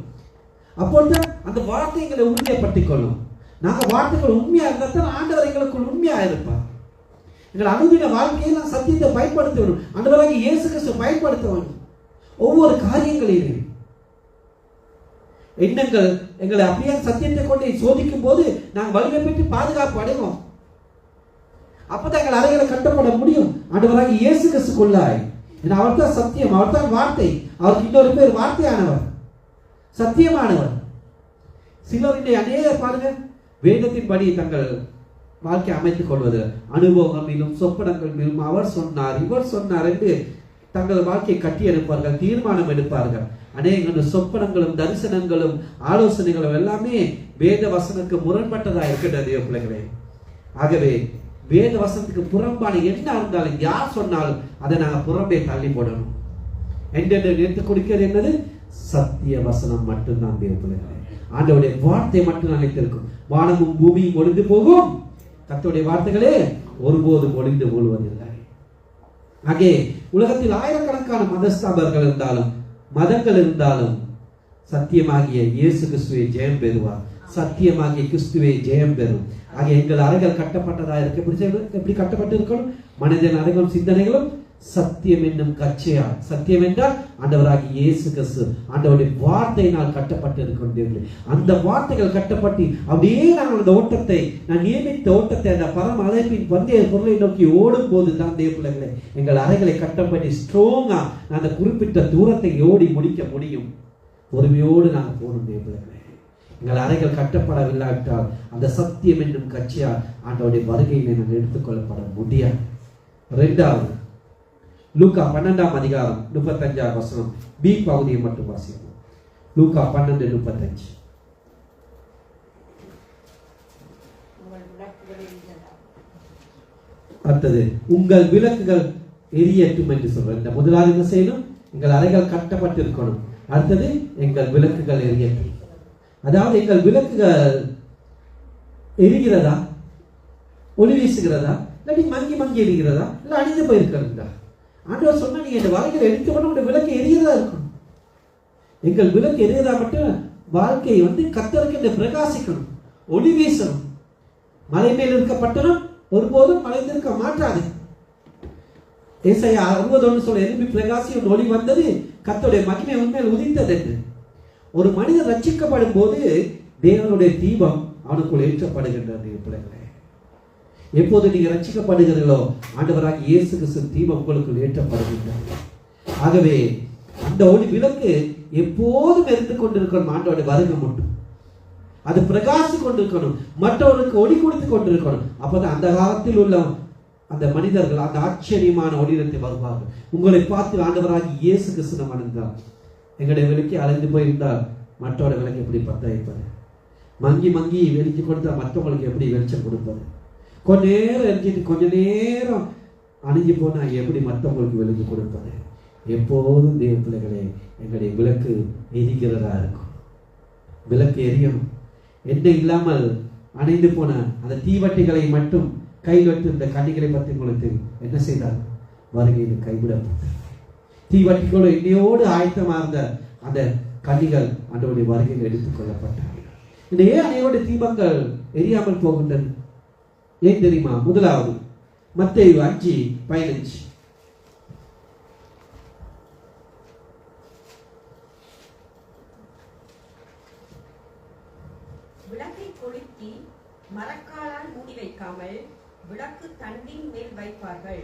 அப்போதான் அந்த வார்த்தைகளை உறுதியை பற்றிக் கொள்ளும். நாங்க வார்த்தைகள் உண்மையா இருந்தால் தான் ஆண்டவர் எங்களுக்குள் உண்மையா இருப்பார். எங்கள் அனுதின வாழ்க்கையை நான் சத்தியத்தை பயன்படுத்த வேண்டும். ஆண்டவராகிய இயேசு கிறிஸ்து பயன்படுத்த வேண்டும். ஒவ்வொரு காரியங்களிலும் எண்ணங்கள் எங்களை அப்படியே சத்தியத்தை கொண்டு சோதிக்கும் போது நாங்கள் வலிமை பெற்று பாதுகாப்பு அடைவோம். அப்பதான் எங்கள் அறைகளை கட்டப்பட முடியும். ஆண்டவராகிய இயேசு கிறிஸ்துக்குள்ளாய். அவர் தான் சத்தியம், அவர் தான் வார்த்தை. அவருக்கு இன்னொரு பேர் வார்த்தையானவர், சத்தியமானவர். சிலருடைய அநேக பாருங்க வேதத்தின்படி தங்கள் வாழ்க்கை அமைத்துக் கொள்வது அனுபவங்களிலும் சொப்பனங்களிலும் அவர் சொன்னார் இவர் சொன்னார் என்று தங்கள் வாழ்க்கையை கட்டி எடுப்பார்கள், தீர்மானம் எடுப்பார்கள். அநேக சொப்பனங்களும் தரிசனங்களும் ஆலோசனைகளும் எல்லாமே வேத வசனத்துக்கு முரண்பட்டதாக இருக்கின்றது பிள்ளைகளே. ஆகவே வேத வசனத்துக்கு புறம்பான என்ன இருந்தாலும் யார் சொன்னாலும் அதை நாங்கள் புறம்பே தள்ளி போடணும். என்று நிறுத்தி கொடுக்கிறது என்னது? சத்திய வசனம் மட்டும்தான் தேவ பிள்ளைகளே. ஆண்டவருடைய வார்த்தை மட்டும் நிலைத்திருக்கும். வானமும் பூமியும் ஒளிந்து போகும், கர்த்தருடைய வார்த்தைகளே ஒருபோதும் ஒளிந்து போடுவதில்லை. ஆகவே உலகத்தில் ஆயிரக்கணக்கான மதஸ்தாபர்கள் இருந்தாலும் மதங்கள் இருந்தாலும் சத்தியமாகிய இயேசு கிறிஸ்துவை ஜெயம் பெறுவார். சத்தியமாகிய கிறிஸ்துவை ஜெயம் பெறும். ஆகிய எங்கள் அறைகள் கட்டப்பட்டதாக இருக்க எப்படி கட்டப்பட்டு இருக்கணும்? மனிதன் அறைகளும் சிந்தனைகளும் சத்தியம் என்னும் கச்சையால், சத்தியம் என்றால் ஆண்டவராகிய இயேசு கிறிஸ்து ஆண்டவருடைய வார்த்தையினால் கட்டப்பட்டு இருக்கின்றீர்கள். அந்த வார்த்தைகள் கட்டப்பட்டு அப்படியே நாங்கள் அந்த ஓட்டத்தை, நான் நியமித்த ஓட்டத்தை, அந்த பரம அழைப்பின் பந்தய பொருளை நோக்கி ஓடும் போது தான் தேவ பிள்ளைகளை எங்கள் அறைகளை கட்டப்பட்டு ஸ்ட்ராங்கா அந்த குறிப்பிட்ட தூரத்தை ஓடி முடிக்க முடியும். பொறுமையோடு நாங்கள் போகணும் தேவ பிள்ளைகளை. எங்கள் அறைகள் கட்டப்படவில்லாவிட்டால் அந்த சத்தியம் என்னும் கட்சியால் ஆண்டவருடைய வருகையிலே நாங்கள் எடுத்துக்கொள்ளப்பட முடியாது. இரண்டாவது, லூக்கா 12ஆம் அதிகாரம் 35ஆம் வசனம் பி பகுதியை மட்டும் வாசிப்போம். லூக்கா 12:35. அடுத்தது, உங்கள் விளக்குகள் எரியட்டும் என்று சொல்றேன். இந்த முதலாவது என்ன செய்யணும்? எங்கள் அறைகள் கட்டப்பட்டு இருக்கணும். அடுத்தது, எங்கள் விளக்குகள் எரியட்டும். அதாவது எங்கள் விளக்குகள் எரிகிறதா, ஒளி வீசுகிறதா, இல்லாட்டி மங்கி மங்கி எரிகிறதா, இல்லை அணிந்து போயிருக்கிறதா? ஆண்டவர் சொன்னா நீங்க இந்த வாழ்க்கையில் எடுத்து பண்ண உங்க விளக்கு எரியதா இருக்கணும். எங்கள் விளக்கு எரியதா மட்டும் வாழ்க்கையை கர்த்தருக்கு பிரகாசிக்கணும், ஒளி வீசணும். மலை மேல் இருக்க பட்டணம் ஒருபோதும் மலைந்திருக்க மாட்டாது. ஏசாயா 60:1 சொல்ல, எலும்பி பிரகாசியும் ஒளி வந்தது, கர்த்தருடைய மகிமை உண்மையில் உதித்தது என்று. ஒரு மனிதன் ரட்சிக்கப்படும் போது தேவனுடைய தீபம் அவனுக்குள் ஏற்றப்படுகின்றது. பிள்ளைகளே, எப்போது நீங்க ரட்சிக்கப்படுகிறீர்களோ ஆண்டவராகிய இயேசு கிறிஸ்து தீபம் உங்களுக்குள் ஏற்றப்படுகின்றது. ஆகவே அந்த ஒளி விளக்கு எப்போதும் எரிந்து கொண்டிருக்கணும். ஆண்டவருடைய வருகை மட்டும் அது பிரகாசி கொண்டிருக்கணும், மற்றவருக்கு ஒளி கொடுத்து கொண்டிருக்கணும். அப்பதான் அந்த காலத்தில் உள்ள அந்த மனிதர்கள் அந்த ஆச்சரியமான ஒளிரத்தை வருவார்கள். உங்களை பார்த்து ஆண்டவராகிய இயேசு கிறிஸ்து நம்ம அணிந்தார். எங்களுடைய விளக்கி அலைந்து போயிருந்தால் மற்றவருடைய விளக்கு எப்படி பற்ற வைப்பது? மங்கி மங்கி வெளிச்சு கொடுத்தா மற்றவங்களுக்கு எப்படி வெளிச்சம் கொடுப்பது? கொஞ்ச நேரம் எரிஞ்சிட்டு கொஞ்ச நேரம் அணிஞ்சு போனா எப்படி மற்றவங்களுக்கு விளக்கு கொடுப்பது? எப்போதும் தேவ பிள்ளைகளே, எங்களுடைய விளக்கு எரிகிறதா இருக்கும். விளக்கு எரியணும். எண்ணெய் இல்லாமல் அணைந்து போன அந்த தீவட்டிகளை மட்டும் கையில் வைத்து இந்த கண்ணிகளை பற்றி உங்களுக்கு என்ன செய்தார்? வருகையில் கைவிடப்பட்டார். தீவட்டிகளோடு எண்ணெயோடு ஆயத்தமாக இருந்த அந்த கண்ணிகள் ஆண்டவருடைய வருகையில் எடுத்துக் கொள்ளப்பட்டார்கள். இந்த ஏன் அணையோட தீபங்கள் எரியாமல் போகின்றன? ஏன் தெரியுமா? முதலாவது, மத்தேயு 5:15. விளக்கை கொளுத்தி மரக்காலால் மூடி வைக்காமல் விளக்கு தண்டின் மேல் வைப்பார்கள்,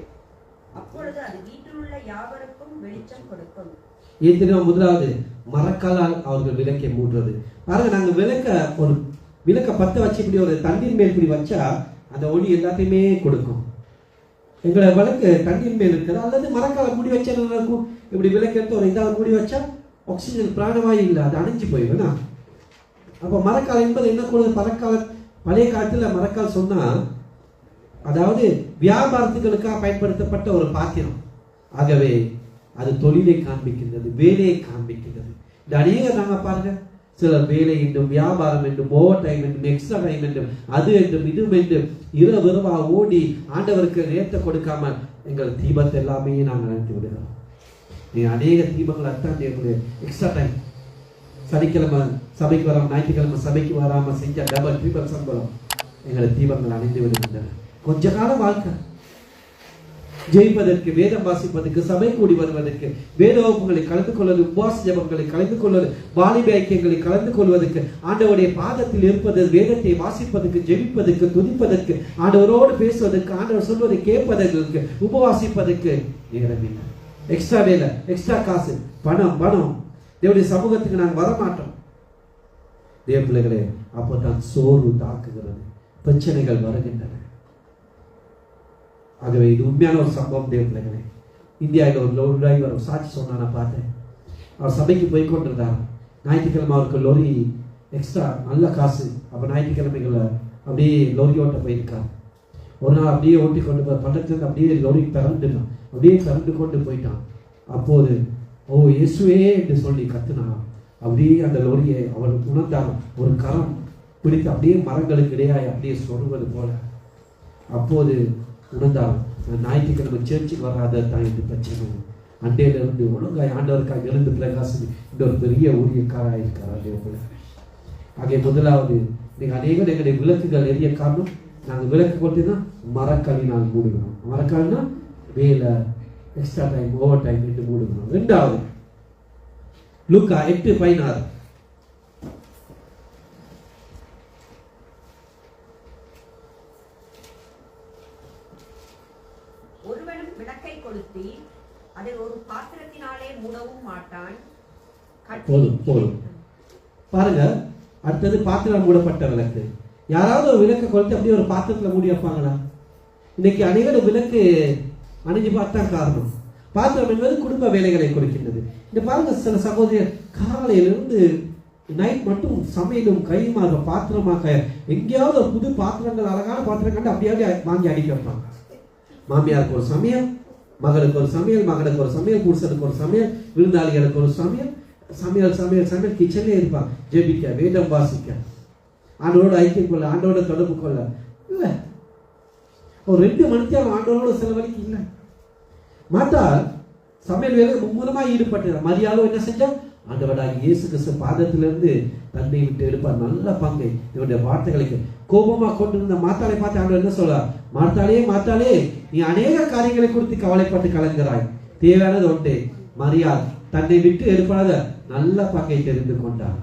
அப்பொழுது அது வீட்டில் உள்ள யாவருக்கும் வெளிச்சம் கொடுக்கும். ஏன் தெரியுமா? முதலாவது, மரக்காலால் அவர்கள் விளக்கை மூடுறது. பாருங்க, நாங்க விளக்க பத்த வச்சு இப்படி ஒரு தண்டின் மேல் இப்படி வச்சா அந்த ஒளி எல்லாத்தையுமே கொடுக்கும். எங்களை விளக்கு தண்டின் மேல் இருக்குது, அல்லது மரக்கால மூடி வச்சா இருக்கும். இப்படி விளக்கு எடுத்து ஒரு இதாக மூடி வச்சா ஆக்சிஜன் பிராணவாயு இல்லை, அது அணைஞ்சு போயிடும்னா. அப்போ மரக்கால் என்பது என்ன கூடுது? பழைய காலத்தில் மரக்கால் சொன்னா அதாவது வியாபாரத்துகளுக்காக பயன்படுத்தப்பட்ட ஒரு பாத்திரம். ஆகவே அது தொழிலை காண்பிக்கின்றது, வேலையை காண்பிக்கின்றது. இந்த அநேக நாங்க பாருங்க சிலர் வேலை என்றும் வியாபாரம் என்றும் ஓவர் டைம் என்றும் எக்ஸ்ட்ரா டைம் என்றும் அது என்றும் இதுவும் என்றும் இரவா ஓடி ஆண்டவருக்கு நேர்த்த கொடுக்காம எங்கள் தீபத்தை எல்லாமே நாங்கள் நடத்தி விடுகிறோம். நீ அநேக தீபங்கள் அத்தான் எக்ஸ்ட்ரா டைம், சனிக்கிழமை சபைக்கு வராம ஞாயிற்றுக்கிழமை சபைக்கு வராம செஞ்ச டபுள் ட்ரிபிள் சம்பளம் எங்களை தீபங்கள் அணிந்து விடுகின்றன. கொஞ்ச கால வாழ்க்கை ஜெயிப்பதற்கு, வேதம் வாசிப்பதற்கு, சபை கூடி வருவதற்கு, வேத வகுப்புகளை கலந்து கொள்வது, உபவாச ஜபங்களை கலந்து கொள்வது, வாலிப ஐக்கியங்களை கலந்து கொள்வதற்கு, ஆண்டவருடைய பாதத்தில் இருப்பது, வேதத்தை வாசிப்பதற்கு, ஜெபிப்பதற்கு, துதிப்பதற்கு, ஆண்டவரோடு பேசுவதற்கு, ஆண்டவர் சொல்வதை கேட்பதற்கு, உபவாசிப்பதற்கு நேரம் இல்லை. எக்ஸ்ட்ரா வேலை, எக்ஸ்ட்ரா காசு, பணம் பணம். தேவனுடைய சமூகத்துக்கு நாங்கள் வரமாட்டோம். தேவ பிள்ளைகளே, அப்போதான் சோர்வு தாக்குகிறது, பிரச்சனைகள் வருகின்றன. ஆகவே இது உண்மையான ஒரு சம்பவம். தேவ பிள்ளைகளே, இந்தியாவில் ஒரு லோரி டிரைவர் சாட்சி சொன்னா நான் பார்த்தேன். அவர் சபைக்கு போய் கொண்டிருந்தார். ஞாயிற்றுக்கிழமை அவருக்கு லோரி எக்ஸ்ட்ரா நல்ல காசு. அப்போ ஞாயிற்றுக்கிழமைகளை அப்படியே லோரி ஓட்ட போயிருக்கார். ஒரு நாள் அப்படியே ஓட்டி கொண்டு போய் பள்ளத்துலேருந்து அப்படியே லோரி திறந்துட்டான். அப்படியே திறந்து கொண்டு போயிட்டான். அப்போது ஓ இயேசுவே என்று சொல்லி கத்துனான். அப்படியே அந்த லோரியை அவர் உணர்ந்தார். ஒரு கரம் பிடித்து அப்படியே மரங்களுக்கு இடையாய் அப்படியே சொல்வது போல. அப்போது உணர்ந்தார், ஞாயிற்றுக்கிழமை சேர்ச்சுக்கு வராத தான் இந்த பிரச்சனை. அண்டையிலிருந்து ஒழுங்காய் ஆண்டவருக்காக எழுந்து பிரகாசம் இந்த ஒரு பெரிய ஊழியக்காராக இருக்கிறார். அதே போல ஆகிய முதலாவது நீங்கள் அநேக எங்களுடைய விளக்குகள் எரிய காரணம், நாங்கள் விளக்கு கொண்டுனா மரக்காலினால் மூடுகிறோம். மரக்காலினா வேலை, எக்ஸ்ட்ரா டைம், ஓவர் டைம் என்று மூடுகிறோம். ரெண்டாவது லூக்கா 8:16. ஒருவனும் விளக்கை கொளுத்தி அதை ஒரு பாத்திரத்தினாலே மூடவும் மாட்டான். போதும் பாருங்க. அடுத்தது பாத்திரம் மூடப்பட்ட விளக்கு. யாராவது ஒரு விளக்கை கொளுத்தி அப்படியே ஒரு பாத்திரத்துல மூடி வைப்பாங்களா? இன்னைக்கு அனைவரும் விளக்கு அணிஞ்சு பார்த்தா காரணம். பாத்திரம் என்பது குடும்ப வேலைகளை கொடுக்கின்றது. இந்த பாருங்க, சில சகோதரர் காலையிலிருந்து நைட் மட்டும் சமையலும் கையுமாக பாத்திரமாக எங்கேயாவது ஒரு புது பாத்திரங்கள், அழகான பாத்திரம் கண்டு அப்படியே வாங்கி அடிக்க வைப்பாங்க. மாமியாருக்கு ஒரு சமையல், மகளுக்கு ஒரு சமையல், மகனுக்கு ஒரு சமையல், புருஷனுக்கு ஒரு சமையல், விருந்தாளிகளுக்கு ஒரு சமையல், சமையல் சமையல் சமையல். கிச்சன்லேயே இருப்பாங்க. ஜெபிக்க, வேதம் வாசிக்க, ஆண்டோட ஐக்கியம் கொள்ள, ஆண்டோட தொடர்பு கொள்ள இல்லை. ஒரு 2 மணிக்கு ஆண்டோட செலவழிக்க இல்லை. மாட்டால் சமையல் வேலை மும்முரமாக ஈடுபட்டு மரியாதை என்ன செஞ்சா, ஆண்டவராகிய இயேசு கிறிஸ்து பாதத்திலிருந்து தன்னை விட்டு எடுப்பார். நல்ல பங்கை இவருடைய வார்த்தைகளுக்கு கோபமா கொண்டிருந்த மாத்தாளை பார்த்து ஆண்டவர் என்ன சொல்றார்? மாத்தாளே மாத்தாளே, நீ அநேக காரியங்களை குறித்து கவலைப்பட்டு கலங்குகிறாய், தேவையானது ஒன்றே, மரியாதை தன்னை விட்டு எடுப்பாத நல்ல பங்கை தெரிந்து கொண்டார்.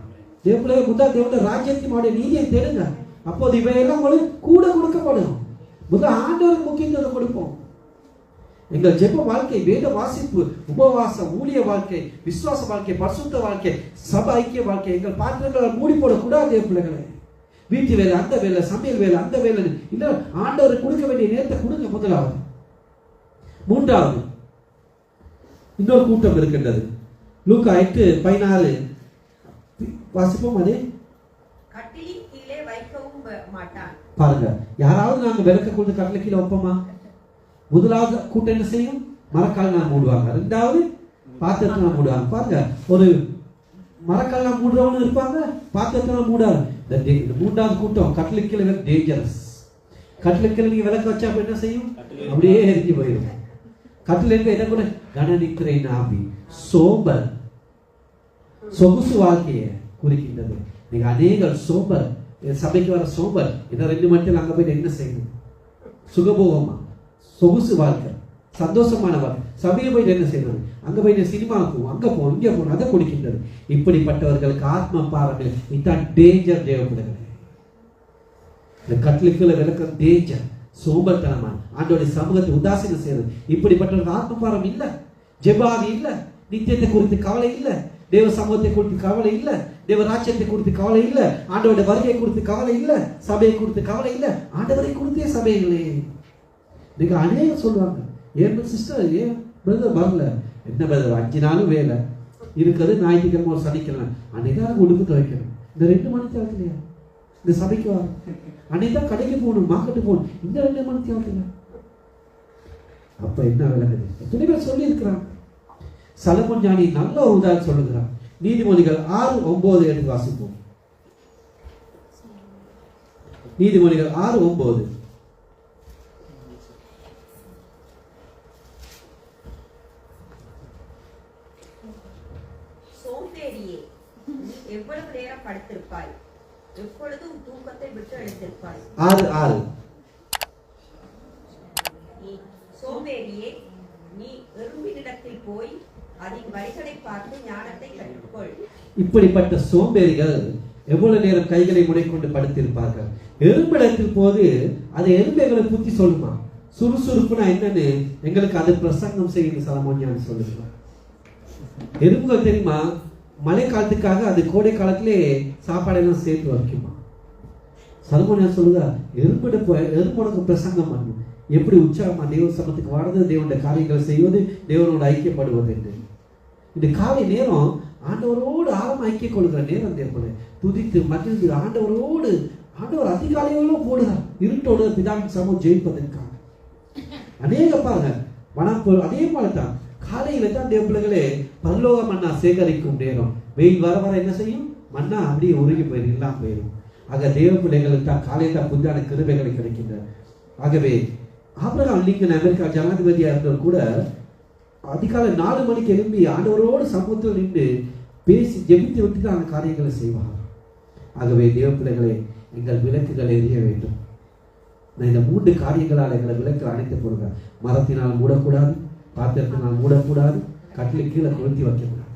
தேவனுடைய முதல் தேவனுடைய ராஜ்யத்தினுடைய நீதியை தேடுங்க. அப்போது இவையெல்லாம் உங்களுக்கு கூட கொடுக்கப்படும். முதல் ஆண்டவருக்கு முக்கியத்துவம் கொடுப்போம். எங்கள் ஜெப வாழ்க்கை, வேத வாசிப்பு, உபவாசம், ஊழிய வாழ்க்கை, விசுவாச வாழ்க்கை, பரிசுத்த வாழ்க்கை, சபை ஐக்கிய வாழ்க்கை, எங்கள் பாத்திரங்களை மூடி போடக்கூடாது. பிள்ளைகளை வீட்டு வேலை அந்த வேலை, சமையல் வேலை அந்த வேலை இல்லை, ஆண்டவருக்கு கொடுக்க வேண்டிய நேரத்தை கொடுங்க. முதலாவது. மூன்றாவது இன்னொரு கூட்டம் இருக்கின்றது. லூக்கா 8:14 வாசிப்போம். அது கட்டிலின் கீழே வைக்கவும் மாட்டான். பாருங்க, யாராவது நாங்க விளக்க கொடுத்து கட்டில கீழே வைப்போமா? முதலாவது கூட்டம் என்ன செய்யும்? மரக்கால் நான் மூடுவாங்க. ரெண்டாவது பாத்திரத்தை நான் மூடுவாங்க. பாருங்க, ஒரு மரக்கால் நான் மூடுறவனு இருப்பாங்க, பாத்திரத்தை மூடாது. இந்த மூன்றாவது கூட்டம் கட்டிலுக்கு கீழே டேஞ்சரஸ். கட்டிலுக்கு கீழே நீங்க விளக்க வச்சா என்ன செய்யும்? அப்படியே எரிஞ்சு போயிடும். கட்டில இருக்க என்ன கூட கணனிக்கிறை நாபி சோம்பல், சொகுசு வாழ்க்கையை குறிக்கின்றது. நீங்க அநேக சோம்பல், சபைக்கு வர சோம்பல், இந்த 2 மணிக்கு அங்க போயிட்டு என்ன செய்யணும்? சுகபோகமா சொகுசு வாழ்க்கை, சந்தோஷமான வாழ்க்கை. சபையை போயிட்டு என்ன செய்யணும்? அங்க போயிட்டு சினிமாவுக்கு அங்க போகணும், இங்க போகணும், அதை கொடுக்கின்றது. இப்படிப்பட்டவர்களுக்கு ஆத்ம பாரங்கள் இதுதான் டேஞ்சர். தேவைப்படுகிறது இந்த கட்டிலுக்குள்ள விளக்கம் டேஞ்சர், சோம்பல்தனமான, ஆண்டோடைய சமூகத்தை உதாசீனம் செய்யறது. இப்படிப்பட்டவர்களுக்கு ஆத்ம பாரம் இல்லை, ஜெபாவி இல்லை, நித்தியத்தை குறித்து கவலை இல்லை, தேவ சமூகத்தை குறித்து கவலை இல்லை, தேவ ராஜ்யத்தை குறித்து கவலை இல்லை, ஆண்டவருடைய வருகை குறித்து கவலை இல்லை, சபையை குறித்து கவலை இல்லை, ஆண்டவரை குறித்தே சபைகளே. நீங்க அநேகம் சொல்லுவாங்க, ஏன் சிஸ்டர் ஏன் பிரதர் வரல? என்ன பிரதர், 5 நாளும் வேலை இருக்கிறது, ஞாயிற்றுக்கிழமை ஒரு சனிக்கிழமை, அன்னைக்கு உடுப்பு துவைக்கணும், இந்த 2 மணிக்கு ஆகலையா? இந்த சபைக்கு வர அன்னைக்கு கடைக்கு போகணும், மார்க்கெட்டு போகணும், இந்த 2 மணிக்கு ஆகல. அப்ப என்ன விளங்குது? எத்தனை பேர் சொல்லி இருக்கிறாங்க. சலமோன் ஞானி நல்ல ஒரு உதாரணம் சொல்லுகிறார். நீதிமொழிகள் 6:9 எடுத்து வாசிப்போம். நீதிமொழிகள் 6:9. சோம்பேறியே, நீ எவ்வளவு நேரம் படுத்திருப்பாய்? எப்பொழுதும் தூக்கத்தை விட்டு எழுந்திருப்பாய். 6:6. சோம்பேறியே, நீ எறும்பினிடத்தில் போய் அதன் வழிகளை பார்த்து ஞானத்தை கற்றுக்கொள். இப்படிப்பட்ட சோம்பேறிகள் எவ்வளவு நேரம் கைகளை முடைக்கொண்டு படுத்திருப்பார்கள். எறும்பிடத்தில் போது அது எறும்பைகளை புத்தி சொல்லுமா, சுறுசுறுப்புனா என்னன்னு எங்களுக்கு அது பிரசங்கம் செய்யுது சலமோனியான்னு சொல்லுங்க. எறும்புகள் தெரியுமா, மழை காலத்துக்காக அது கோடை காலத்திலே சாப்பாடெல்லாம் சேர்த்து வைக்குமா. சலமோனியா சொல்லுதா, எறும்புனக்கு பிரசங்கம் பண்ணும், எப்படி உற்சாகமா தேவ சமத்துக்கு வாழ்றது, தேவனுடைய காரியங்களை செய்வது, தேவனோடு ஐக்கியப்படுவது என்று. இந்த காலை நேரம் ஆண்டவரோடு ஆழம் ஐக்கிய கொள்கிற நேரம் தேவனே துதித்து மகிழ்ந்து ஆண்டவர் அதிகாலையோடு போடுகிறார். இருட்டோடு பிதாவின் சமூகம் ஜெயிப்பதற்காக அநேக பாருங்க மனம் அதே மாதிரி தான். காலையில தான் தேவ பிள்ளைகளே பரலோக மண்ணா சேகரிக்கும் நேரம். வெயில் வர வர என்ன செய்யும், மண்ணா அப்படியே உருகி போயிடும், இல்லாம போயிடும். ஆக தேவ பிள்ளைகளுக்கு தான் காலையில் தான் புத்தான கிருபைகளை கிடைக்கின்றன. ஆகவே ஆபிரகாம் லிங்கன் அமெரிக்கா ஜனாதிபதியா இருந்தவர் கூட அதிகாலை 4 மணிக்கு எழும்பி ஆண்டவரோடு சமூகத்தில் நின்று பேசி ஜெபித்து விட்டு தான் அந்த காரியங்களை செய்வார். ஆகவே தேவ பிள்ளைகளை எங்கள் விளக்குகள் எரிய வேண்டும். நான் இந்த 3 காரியங்களால் எங்களை விளக்கில் அணைத்து போடுங்க. மரத்தினால் மூடக்கூடாது, பாத்திரத்தினால் மூடக்கூடாது, கட்டில் கீழே கொளுத்தி வைக்கக்கூடாது.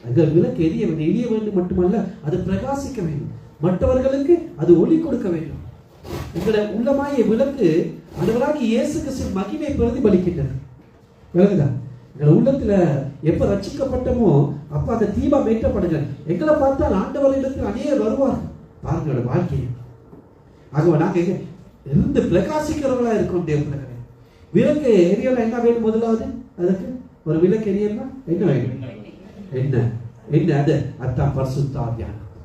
எங்கள் விளக்கு எரிய வேண்டும் மட்டுமல்ல, அது பிரகாசிக்க வேண்டும், மற்றவர்களுக்கு அது ஒளி கொடுக்க வேண்டும். எங்களை உள்ளமாய விளக்கு ஆண்டவராகிய இயேசு கிறிஸ்து மகிமை பிரதிபலிக்கின்றது. விளக்குதா? எங்கள் உள்ளத்துல எப்ப ரட்சிக்கப்பட்டமோ அப்ப அந்த தீபம் ஏற்றப்படுங்க. எங்களை பார்த்தால் ஆண்டவரிடத்தில் அநேகர் வருவார்கள். பாருங்களோட வாழ்க்கையை. ஆகவே நாங்க இருந்து பிரகாசிக்கிறவர்களா இருக்கோம். தேவர்களே, விளக்கு எரியல என்ன வேணும்? முதலாவது அதுக்கு ஒரு விளக்கு எரியனா என்ன வேணும்? என்ன அது அதான் பரிசுத்த ஆவியானவர்.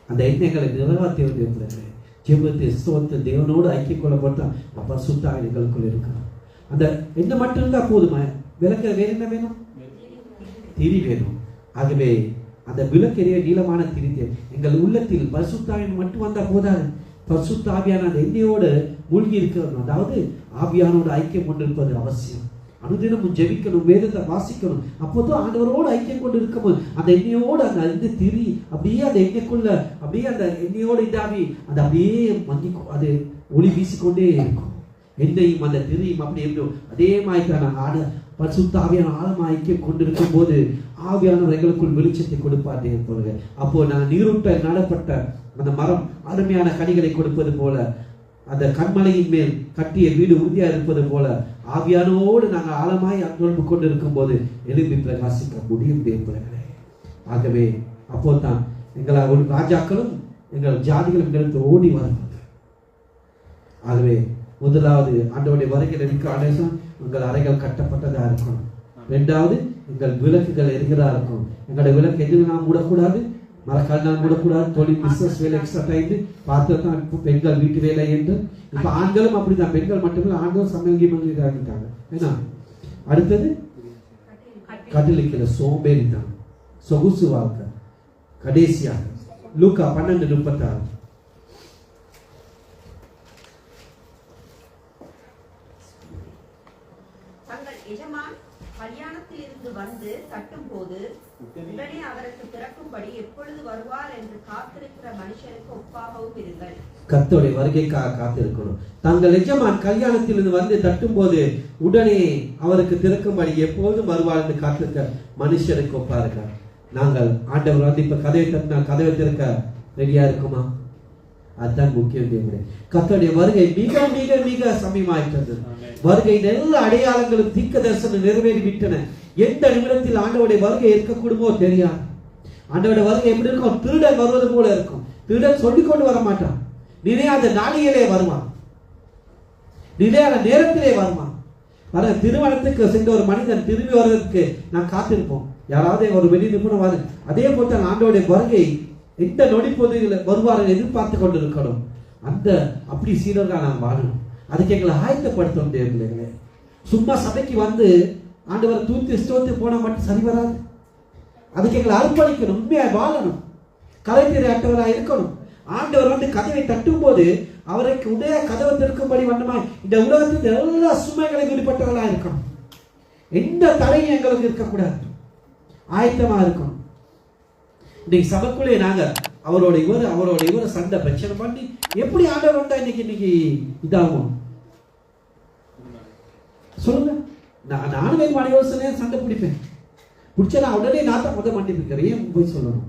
அந்த எண்ணங்களை நிறைவேற்ற தேவர்களே, ஜெபத்தை ஸ்தோத்திர தேவனோடு ஐக்கிய கொள்ளப்பட்டால் பரிசுத்த ஆவி எங்களுக்குள் இருக்கிறார். அந்த என்ன மட்டும் இருந்தா போதுமா? விளக்கு வேற என்ன வேணும்? திரி வேணும். ஆகவே அந்த விளக்கெரிய நீளமான திரி எங்கள் உள்ளத்தில் பரிசுத்த ஆவியானவர் மட்டும் வந்தா போதாது. பரிசுத்த ஆவியான அந்த எண்ணெயோடு மூழ்கி இருக்கிறோம். அதாவது ஆவியானோட ஐக்கியம் கொண்டிருப்பது அவசியம். அனுதினமும் ஜெபிக்கணும், வேதத்தை வாசிக்கணும். அப்போதான் ஆண்டவரோடு ஐக்கியம் கொண்டு இருக்கும்போது அந்த எண்ணெயோடு அந்த திரி அப்படியே அந்த எண்ணெய்க்குள்ள அப்படியே அந்த எண்ணெயோடு இதாவி அந்த அப்படியே அது ஒளி வீசிக்கொண்டே இருக்கும். எண்ணெயும் அந்த திரியும் அப்படி இருந்தோம். அதே மாதிரி தான் நாங்கள் பரிசுத்த ஆவியான ஆழமா ஐக்கியம் கொண்டிருக்கும் போது ஆவியானவர் எங்களுக்குள் வெளிச்சத்தை கொடுப்பார். தேவர்களே, அப்போ நான் நீரூட்ட நடப்பட்ட அந்த மரம் அருமையான கனிகளை கொடுப்பது போல, அந்த கண்மலையின் மேல் கட்டிய வீடு உறுதியா இருப்பது போல ஆவியானோடு நாங்கள் ஆழமாய் தொடர்பு கொண்டு இருக்கும் போது எழுப்பி பிரகாசிக்க முடியும். தேவர்களே, ஆகவே அப்போ தான் எங்கள் ராஜாக்களும் எங்கள் ஜாதிகளும் எங்களுக்கு ஓடி வருவது. ஆகவே முதலாவது ஆண்டவருடைய வருகையில் இருக்க அடையாளம் உங்கள் அறைகள் கட்டப்பட்டதா இருக்கணும். 2வது எங்கள் விளக்குகள் எரிகிறதா இருக்கும். எங்களுடைய விளக்கு எதில் நாம் மூடக்கூடாது, மரக்கால் நாம் மூடக்கூடாது. தொழில் பிசினஸ் வேலை எக்ஸ்ட்ரா டைம் பார்த்துதான் பெண்கள் வீட்டு வேலை என்று. இப்ப ஆண்களும் அப்படிதான், பெண்கள் மட்டுமில்லை ஆண்களும் சமையல் ஆகிட்டாங்க. ஏன்னா அடுத்தது கட்டிலுக்கிற சோம்பேறி தான், சொகுசு வாழ்க்கை. கடைசியாக லூக்கா 12:36. எஜமான் கல்யாணத்தில் இருந்து வந்து தட்டும் போது உடனே அவருக்கு திறக்கும்படி எப்பொழுது வருவார் என்று காத்திருக்கிற மனுஷனுக்கு ஒப்பாகவும் இருங்கள். கர்த்தருடைய வருகைக்காக காத்திருக்கணும். தங்கள் எஜமான் கல்யாணத்தில் இருந்து வந்து தட்டும் போது உடனே அவருக்கு திறக்கும்படி எப்போதும் வருவார் என்று காத்திருக்க மனுஷனுக்கு ஒப்பா இருக்கார். நாங்கள் ஆண்டவர் வந்து இப்ப கதவை தட்டினா கதவை திறக்க ரெடியா இருக்குமா? அதுதான் முக்கியம். கர்த்தருடைய வருகை மிக மிக மிக சமீபமாயிட்டது. வருகையின் எல்லா அடையாளங்களும் தீர்க்க தரிசனம் நிறைவேறி விட்டன. எந்த நிமிடத்தில் ஆண்டவருடைய வருகை இருக்கக்கூடுமோ தெரியாது. ஆண்டவருடைய வருகை எப்படி இருக்கும்? திருடன் வருவது போல இருக்கும். திருடன் சொல்லிக் கொண்டு வர மாட்டான், நினையாத நாளிலே வருவான், நினையாத நேரத்திலே வருவான். திருமணத்துக்கு சென்ற ஒரு மனிதன் திரும்பி வருவதற்கு நான் காத்திருப்போம். யாராவது ஒரு வெளியே நிபுணர் அதே போல ஆண்டவருடைய வருகை எந்த நொடிப்பொழுதில் வருவார்கள் எதிர்பார்த்து கொண்டு இருக்கணும். அந்த அப்படி சீடர்களாக நாம் வாழணும். அதுக்கு எங்களை ஆயத்தப்படுத்தணும். தேவர்களே, சும்மா சபைக்கு வந்து ஆண்டவரை தூத்து ஸ்தோத்து போனா மட்டும் சரி வராது. அதுக்கு எங்களை அர்ப்பணிக்கணும், உண்மையாக வாழணும், கலைஞரை அட்டவராக இருக்கணும். ஆண்டவர் வந்து கதவை தட்டும் போது அவருக்கு உடைய கதவை திறக்கும்படி வண்ணமாய் இந்த உலகத்தில் எல்லா சுமைகளை வெளிப்பட்டவர்களா இருக்கணும். எந்த தடையும் எங்களுக்கு இருக்கக்கூடாது, ஆயத்தமா இருக்கணும். இன்னைக்கு சபைக்குள்ளே நாங்க அவரோட இவர் சண்டை பிரச்சனை பண்ணி எப்படி ஆண்டவர் வந்தா இன்னைக்கு இதாகும் சொல்லுங்க. நானும் என் மனைவி சண்டை பிடிப்பேன், பிடிச்சா நான் உடனே நாத்த முதல் மன்னிப்புக்கிறேன். ஏன் போய் சொல்லணும்?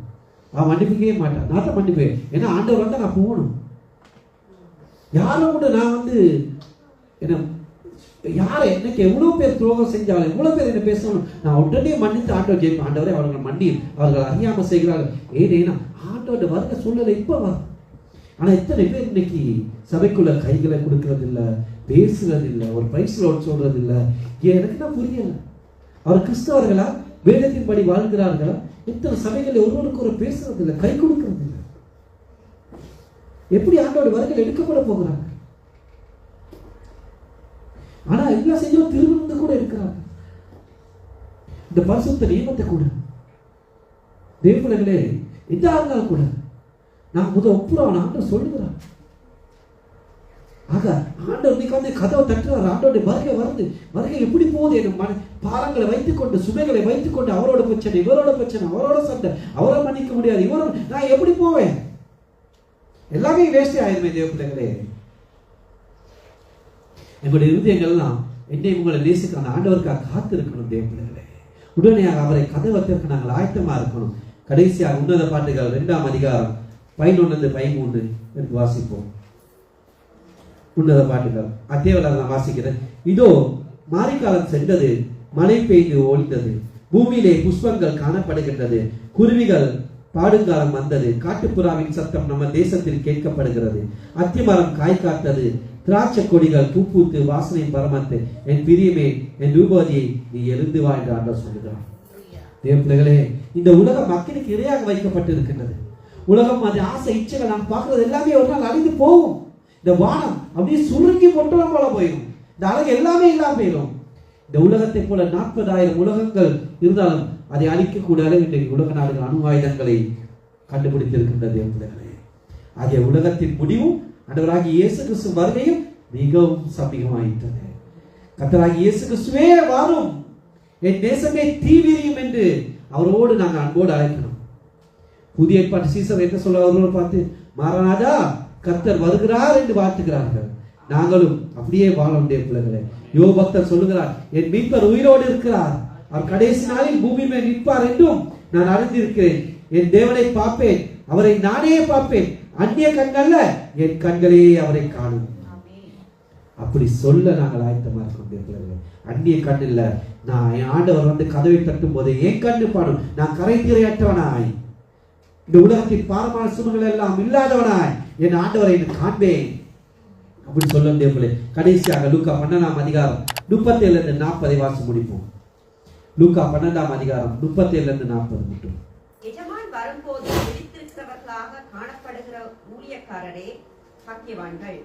அவன் மன்னிப்பிக்கவே மாட்டான், நாத்த மன்னிப்பேன். ஏன்னா ஆண்டவர் வந்தா நான் போகணும். யாரும் கூட நான் வந்து என்ன யாரை எனக்கு எவ்வளவு பேர் துரோகம் செஞ்சாலும் எவ்வளவு பேர் என்ன பேசணும், நான் உடனே மன்னித்து ஆண்டவர் ஜெயிப்பேன். ஆண்டவரை அவர்கள் மன்னி, அவர்கள் அறியாம செய்கிறார்கள். ஏன்னா ஆண்டோட வருக சூழ்நிலை இப்ப வரும். ஆனா எத்தனை பேர் இன்னைக்கு சபைக்குள்ள கைகளை கொடுக்கறது இல்லை, பேசுறது இல்லை, ஒரு பிரைஸ்லோட் சொல்றது இல்லை. எனக்கு தான் புரியல, அவர் கிறிஸ்தவர்களா வேதத்தின்படி வாழ்கிறார்களா? எத்தனை சபைகளில் ஒருவருக்கு ஒரு பேசுறது இல்லை, கை கொடுக்கறது இல்லை. எப்படி ஆண்டோட வருகையில் எடுக்கப்பட போகிறாங்க? ஆனா எல்லா செய்யும் திருவிழந்து கூட இருக்கிறாங்க. இந்த பரிசுத்த நியமத்தை கூட தேவர்களே எதா இருந்தாலும் கூட நான் ஒப்புறவன் ஆண்டவர் சொல்லுகிறார். ஆக ஆண்டவர் இன்னைக்கு வந்து கதவை தட்டுறாரு. ஆண்டோடைய வருகை வருது. வருகை எப்படி போகுது? என் பாரங்களை வைத்துக்கொண்டு, சுமைகளை வைத்துக்கொண்டு, அவரோட பிரச்சனை, இவரோட பிரச்சனை, அவரோட சண்டை, அவரை மன்னிக்க முடியாது, இவரோட நான் எப்படி போவேன்? எல்லாமே வேஸ்டே ஆயிருமே தேவ பிள்ளைகளே. எங்களுடைய இருதயங்கள்லாம் என்னை உங்களை நேசிக்க அந்த ஆண்டவருக்காக காத்து இருக்கணும் தேவ பிள்ளைகளே. உடனடியாக அவரை கதவை திறக்க நாங்கள் ஆயத்தமா இருக்கணும். கடைசியாக உன்னத பாட்டுகள் 2ஆம் அதிகாரம் 11-13 எடுத்து வாசிப்போம். உன்னத பாட்டுகள் அத்தேவலாக நான் வாசிக்கிறேன். இதோ மாரிக்காலம் சென்றது, மழை பெய்து ஒழிந்தது, பூமியிலே புஷ்பங்கள் காணப்படுகின்றது, குருவிகள் பாடுங்காலம் வந்தது, காட்டுப்புறாவின் சத்தம் நம்ம தேசத்தில் கேட்கப்படுகிறது, அத்திமரம் காய் காத்தது, திராட்சை கொடிகள் பூப்பூத்து வாசனை பரமத்து, என் பிரியமே என் ரூபதியை நீ எழுந்து வா என்று ஆண்டவர் சொல்லுகிறார். தேவ பிள்ளைகளே, இந்த உலகம் மக்களுக்கு இரையாக வைக்கப்பட்டிருக்கின்றது. உலகம் அது ஆசை இச்சைகள் நாம் பார்க்கிறது எல்லாமே ஒரு நாள் அழிந்து போகும். இந்த வானம் அப்படியே சுருங்கி பொட்டலம் போல போயிடும். இந்த அழகு எல்லாமே இல்லாம போயிடும். இந்த உலகத்தை போல 40,000 உலகங்கள் இருந்தாலும் அதை அழிக்கக்கூடிய அளவு இன்றைக்கு உலக நாடுகள் அணு ஆயுதங்களை கண்டுபிடித்திருக்கின்றது தேவ பிள்ளைகளே. ஆகிய உலகத்தின் முடிவும் ஆண்டவராகிய இயேசு கிறிஸ்து வருகையும் மிகவும் சமீபமாயிட்டது. கர்த்தராகிய இயேசு கிறிஸ்துவே வாரும், என் தேசமே தீவிரியும் என்று அவரோடு நாங்கள் அன்போடு அழைக்கணும். புதிய ஏற்பாட்டு சீசர் என்ன சொல்ல அவரோடு பார்த்து, மாரநாதா கர்த்தர் வருகிறார் என்று வாழ்த்துகிறார்கள். நாங்களும் அப்படியே வாழ வேண்டிய பிள்ளைகளே. யோபு பக்தர் சொல்லுகிறார், என் மீட்பர் உயிரோடு இருக்கிறார், அவர் கடைசி நாளில் பூமி மேல் நிற்பார் என்றும் நான் அறிந்திருக்கிறேன். என் தேவனை பார்ப்பேன், அவரை நானே பார்ப்பேன், அந்நிய கண்கள்ல என் கண்களே அவரை காணும். அப்படி சொல்ல நாங்கள் ஆயத்தமா இருக்கோம். அந்நிய கண் இல்ல, நான் என் ஆண்டவர் வந்து கதவை தட்டும் போது என் கண்ணு பாடும், நான் கரை திரையற்றவனாய், இந்த உலகத்தின் பாரமான சுமைகள் எல்லாம் இல்லாதவனாய் என் ஆண்டவரை காண்பேன் அப்படி சொல்ல தேவர்களே. கடைசியாக லூக்கா 12ஆம் அதிகாரம் 37-40 வாசி முடிப்போம். லூக்கா 12ஆம் அதிகாரம் 37-40 மட்டும். எஜமான் வரும்போது விழித்திருக்கிறவர்களாக காணப்படுகிற ஊழியக்காரரே பாக்கியவான்கள்.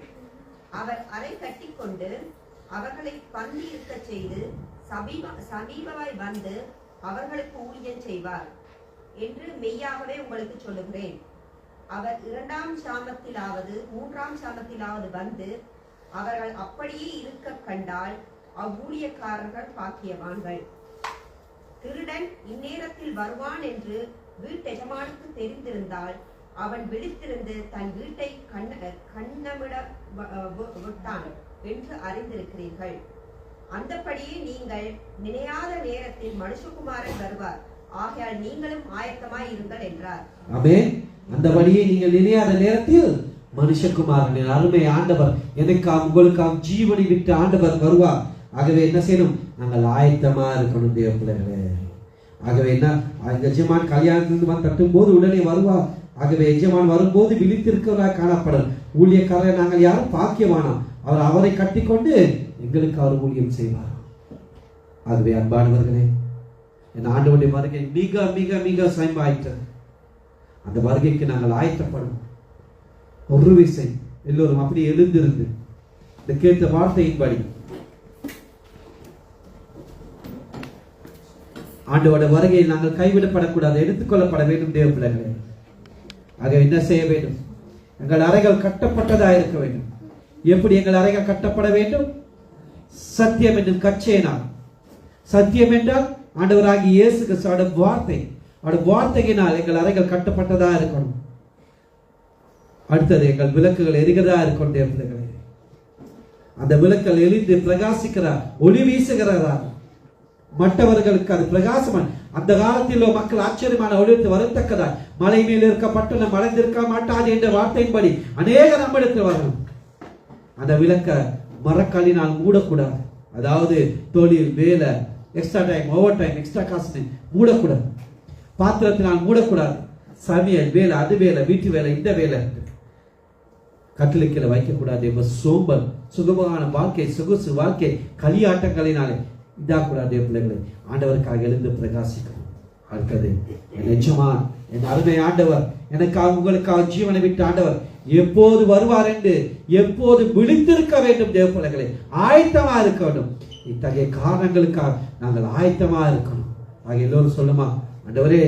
அவர் அறை கட்டிக்கொண்டு அவர்களை பந்தி இருக்க செய்து சமீபமாய் வந்து அவர்களுக்கு ஊழியம் செய்வார் என்று மெய்யாகவே உங்களுக்கு சொல்லுகிறேன். அவர் 2ஆம் சாமத்திலாவது 3ஆம் சாமத்திலாவது வந்து அவர்கள் அப்படியே இருக்க கண்டால் அவ்வூழியக்காரர்கள் பாக்கியவான்கள். திருடன் இந்நேரத்தில் வருவான் என்று வீட்டெஜமானுக்கு தெரிந்திருந்தால் அவன் விழித்திருந்து தன் வீட்டை கண்ணமிட விட்டான் என்று அறிந்திருக்கிறீர்கள். அந்தபடியே நீங்கள் நினையாத நேரத்தில் மனுஷகுமாரன் வருவார், ஆகையால் நீங்களும் ஆயத்தமாய் இருங்கள் என்றார். ஆமென். அந்தபடியே நீங்கள் நினையாத நேரத்தில் மனுஷகுமாரன் அருமை ஆண்டவர் எனக்காக உங்களுக்காக ஜீவனை விட்டு ஆண்டவர் வருவார். ஆகவே என்ன செய்யணும்? நாங்கள் ஆயத்தமா இருக்கணும் தேவ பிள்ளைகளே. ஆகவே என்ன, எஜமான் கல்யாணத்திலிருந்து வந்து தட்டும் போது உடனே வருவார். ஆகவே எஜமான் வரும்போது விழித்திருக்கிறவராக காணப்படும். ஊழியக்காரரை நாங்கள் யாரும் பாக்கியவானோம், அவர் அவரை கட்டிக்கொண்டு எங்களுக்கு அவர் ஊழியம் செய்வார். ஆகவே அன்பானவர்களே, என் ஆண்டவருடைய வருகை மிக மிக மிக சமீபமாயிற்று. அந்த வருகைக்கு நாங்கள் ஆயத்தப்படும். ஒரு விசை எல்லோரும் அப்படி எழுந்திருந்து இந்த கேட்ட வார்த்தையின்படி ஆண்டவரோட வருகையில் நாங்கள் கைவிடப்படக்கூடாது, எடுத்துக்கொள்ளப்பட வேண்டும் தேவ பிள்ளைகளே. ஆக என்ன செய்ய வேண்டும்? எங்கள் அறைகள் கட்டப்பட்டதா இருக்க வேண்டும். எப்படி எங்கள் அறைகள் கட்டப்பட வேண்டும்? சத்தியம் என்னும் கச்சையினால். சத்தியம் என்றால் ஆண்டவராகிய இயேசு கிறிஸ்துவோட வார்த்தை, அவருடைய வார்த்தையினால் எங்கள் அறைகள் கட்டப்பட்டதா இருக்கணும். அடுத்தது எங்கள் விளக்குகள் எரிகிறதா இருக்கணும் தேவ பிள்ளைகளே. அந்த விளக்குகள் எரிந்து பிரகாசிக்கிறார், ஒளி வீசுகிறதா, மற்றவர்களுக்கு அது பிரகாசமான. அந்த காலத்தில் மக்கள் ஆச்சரியமான ஒளித்து வரத்தக்கதா, மலை மேல் இருக்க பட்டணம் மறைந்திருக்க மாட்டாது என்ற வார்த்தையின்படி அநேக நம்மிடத்தில் வரணும். அந்த விளக்க மரக்கல்லினால் மூடக்கூடாது. அதாவது தொழில், வேலை, extra time, over time, extra காசு மூடக்கூடாது. பாத்திரத்தினால் மூடக்கூடாது. சமையல் வேலை, அது வேலை, வீட்டு வேலை, இந்த வேலை கட்டளைக்கில வைக்கக்கூடாது. சோம்பல், சுகமான வாழ்க்கை, சொகுசு வாழ்க்கை, களியாட்டங்களினாலே இதாக்கூடாது பிள்ளைகளை. ஆண்டவருக்காக எழுந்து பிரகாசிக்கணும். அடுத்தது நிஜமா என் அருமை ஆண்டவர் எனக்காக உங்களுக்காக ஜீவனை விட்டு ஆண்டவர் எப்போது வருவார் என்று எப்போது விழித்திருக்க வேண்டும் தேவ பிள்ளைகளை. ஆயத்தமா இருக்க வேண்டும். இத்தகைய காரணங்களுக்காக நாங்கள் ஆயத்தமா இருக்கணும். ஆக எல்லோரும் சொல்லுமா, ஆண்டவரே